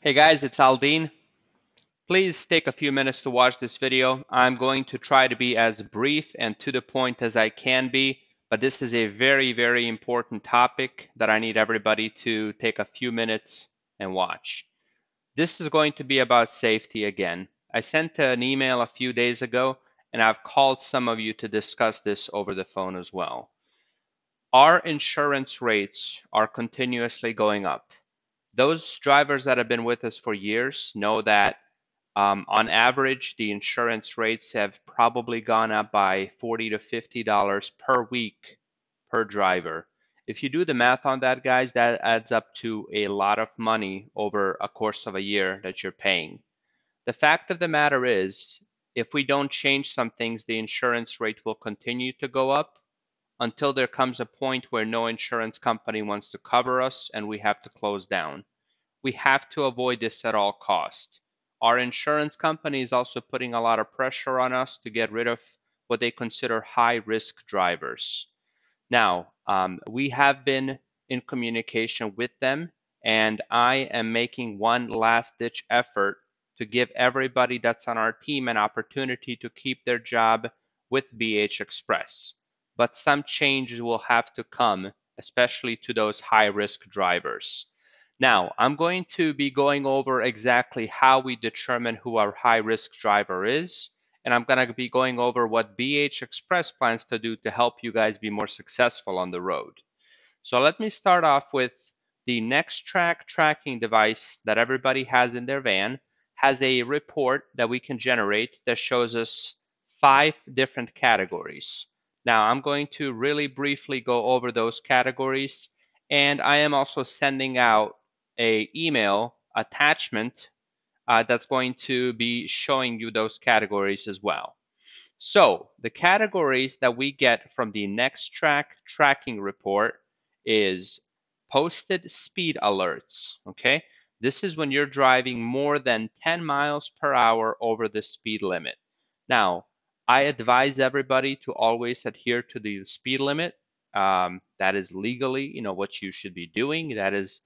Hey guys, it's Aldine. Please take a few minutes to watch this video. I'm going to try to be as brief and to the point as I can be, but this is a very, very important topic that I need everybody to take a few minutes and watch. This is going to be about safety again. I sent an email a few days ago, and I've called some of you to discuss this over the phone as well. Our insurance rates are continuously going up. Those drivers that have been with us for years know that on average, the insurance rates have probably gone up by $40 to $50 per week per driver. If you do the math on that, guys, that adds up to a lot of money over a course of a year that you're paying. The fact of the matter is, if we don't change some things, the insurance rate will continue to go up until there comes a point where no insurance company wants to cover us and we have to close down. We have to avoid this at all costs. Our insurance company is also putting a lot of pressure on us to get rid of what they consider high risk drivers. Now, we have been in communication with them, and I am making one last ditch effort to give everybody that's on our team an opportunity to keep their job with BH Express. But some changes will have to come, especially to those high risk drivers. Now, I'm going to be going over exactly how we determine who our high risk driver is, and I'm going to be going over what BH Express plans to do to help you guys be more successful on the road. So let me start off with the NexTrack tracking device that everybody has in their van has a report that we can generate that shows us 5 different categories. Now I'm going to really briefly go over those categories, and I am also sending out a email attachment that's going to be showing you those categories as well. So the categories that we get from the NexTrack tracking report is posted speed alerts, okay? This is when you're driving more than 10 miles per hour over the speed limit. Now, I advise everybody to always adhere to the speed limit. That is legally, what you should be doing. That is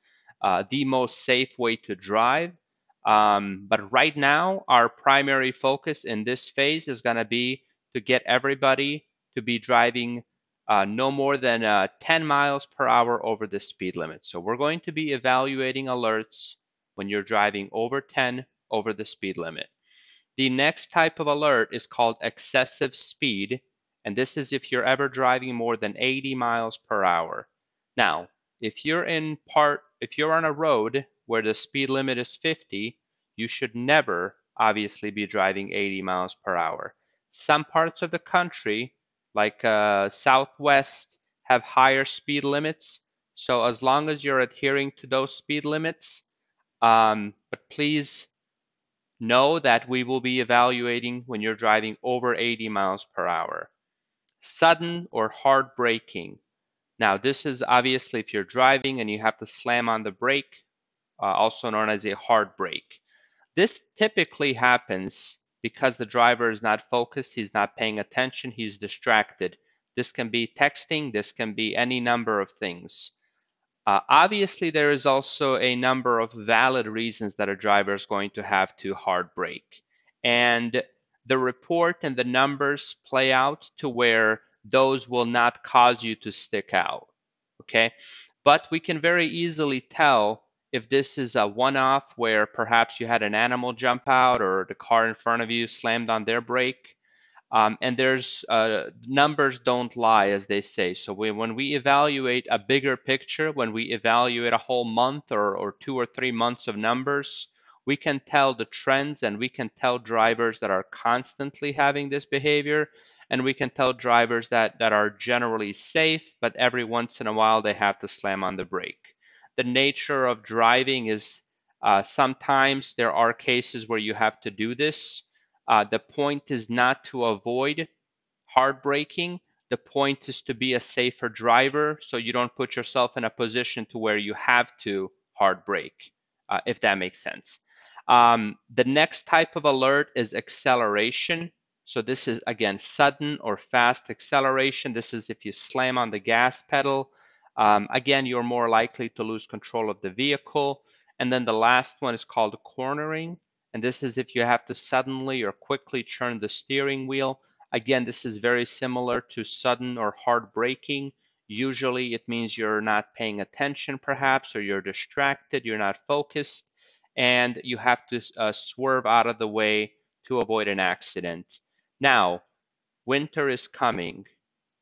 the most safe way to drive. But right now, our primary focus in this phase is going to be to get everybody to be driving no more than 10 miles per hour over the speed limit. So we're going to be evaluating alerts when you're driving over 10 over the speed limit. The next type of alert is called excessive speed, and this is if you're ever driving more than 80 miles per hour. Now, if you're on a road where the speed limit is 50, you should never obviously be driving 80 miles per hour. Some parts of the country, like Southwest, have higher speed limits. So as long as you're adhering to those speed limits, but please know that we will be evaluating when you're driving over 80 miles per hour. Sudden or hard braking. Now, this is obviously if you're driving and you have to slam on the brake, also known as a hard brake. This typically happens because the driver is not focused, he's not paying attention, he's distracted. This can be texting, this can be any number of things. Obviously, there is also a number of valid reasons that a driver is going to have to hard brake. And the report and the numbers play out to where those will not cause you to stick out. Okay? But we can very easily tell if this is a one-off where perhaps you had an animal jump out or the car in front of you slammed on their brake. And there's numbers don't lie, as they say. So when we evaluate a bigger picture, when we evaluate a whole month or 2 or 3 months of numbers, we can tell the trends and we can tell drivers that are constantly having this behavior, and we can tell drivers that are generally safe, but every once in a while they have to slam on the brake. The nature of driving is sometimes there are cases where you have to do this. The point is not to avoid hard braking. The point is to be a safer driver so you don't put yourself in a position to where you have to hard brake, if that makes sense. The next type of alert is acceleration. So this is, again, sudden or fast acceleration. This is if you slam on the gas pedal. Again, you're more likely to lose control of the vehicle. And then the last one is called cornering. And this is if you have to suddenly or quickly turn the steering wheel. Again, this is very similar to sudden or hard braking. Usually it means you're not paying attention perhaps, or you're distracted, you're not focused, and you have to swerve out of the way to avoid an accident. Now, winter is coming.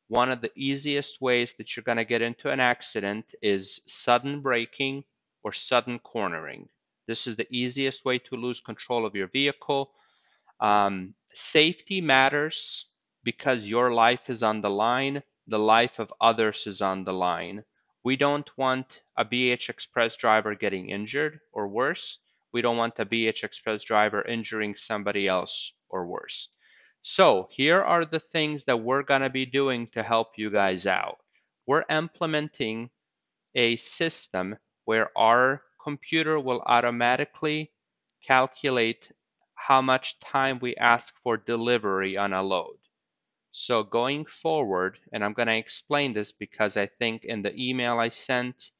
One of the easiest ways that you're going to get into an accident is sudden braking or sudden cornering. This is the easiest way to lose control of your vehicle. Safety matters because your life is on the line, the life of others is on the line. We don't want a BH Express driver getting injured or worse. We don't want a BH Express driver injuring somebody else or worse. So here are the things that we're going to be doing to help you guys out. We're implementing a system where our computer will automatically calculate how much time we ask for delivery on a load. So going forward, and I'm going to explain this because I think in the email I sent,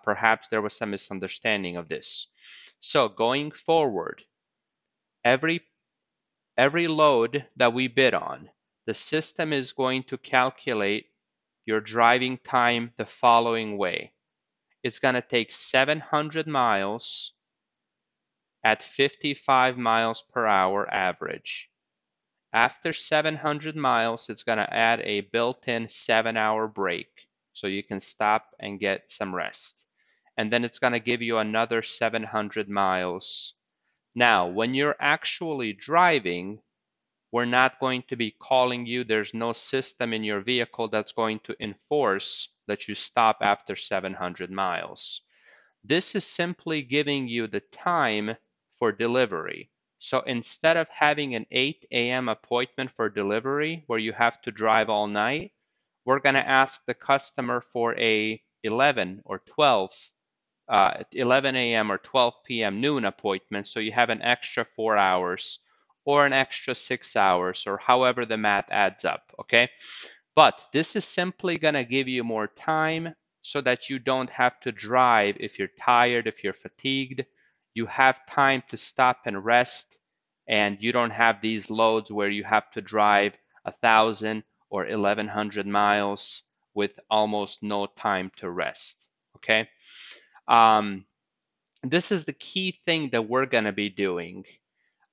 perhaps there was some misunderstanding of this. So going forward, every load that we bid on, the system is going to calculate your driving time the following way. It's going to take 700 miles at 55 miles per hour average. After 700 miles, it's going to add a built-in 7-hour break so you can stop and get some rest. And then it's going to give you another 700 miles. Now, when you're actually driving, we're not going to be calling you. There's no system in your vehicle that's going to enforce that you stop after 700 miles. This is simply giving you the time for delivery. So instead of having an 8 a.m. appointment for delivery where you have to drive all night, we're going to ask the customer for a 11 or 11 a.m. or 12 p.m. noon appointment, so you have an extra 4 hours or an extra 6 hours, or however the math adds up, okay? But this is simply going to give you more time so that you don't have to drive if you're tired, if you're fatigued. You have time to stop and rest, and you don't have these loads where you have to drive 1,000 or 1,100 miles with almost no time to rest, okay? This is the key thing that we're going to be doing.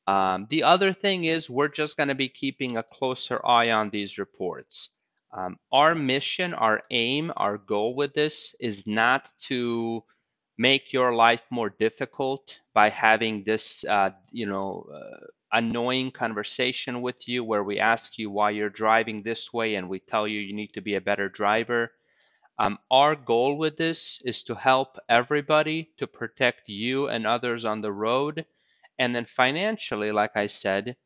The other thing is we're just going to be keeping a closer eye on these reports. Our mission, our aim, our goal with this is not to make your life more difficult by having this, annoying conversation with you where we ask you why you're driving this way and we tell you you need to be a better driver. Our goal with this is to help everybody, to protect you and others on the road. And then financially, like I said,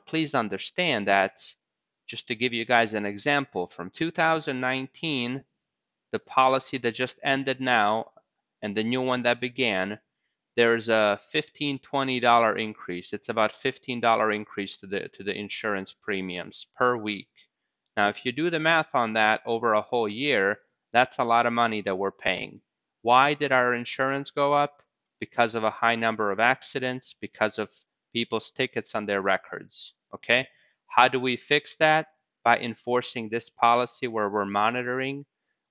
please understand that, just to give you guys an example, from 2019, the policy that just ended now and the new one that began, there's a $15, $20 increase. It's about $15 increase to the insurance premiums per week. Now, if you do the math on that over a whole year, that's a lot of money that we're paying. Why did our insurance go up? Because of a high number of accidents, because of people's tickets on their records, okay? How do we fix that? By enforcing this policy where we're monitoring.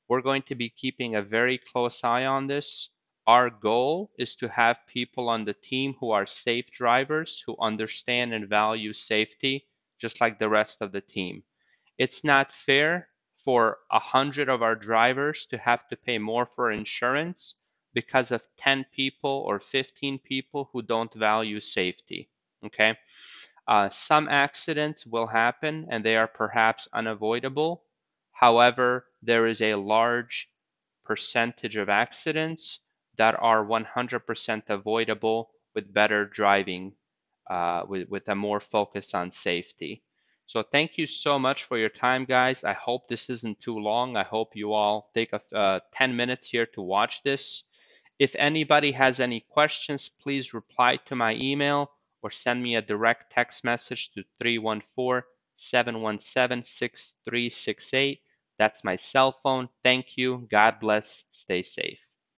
We're going to be keeping a very close eye on this. Our goal is to have people on the team who are safe drivers, who understand and value safety, just like the rest of the team. It's not fair for 100 of our drivers to have to pay more for insurance because of 10 people or 15 people who don't value safety, okay? Some accidents will happen and they are perhaps unavoidable. However, there is a large percentage of accidents that are 100% avoidable with better driving, with a more focus on safety. So thank you so much for your time, guys. I hope this isn't too long. I hope you all take 10 minutes here to watch this. If anybody has any questions, please reply to my email or send me a direct text message to 314-717-6368. That's my cell phone. Thank you. God bless. Stay safe.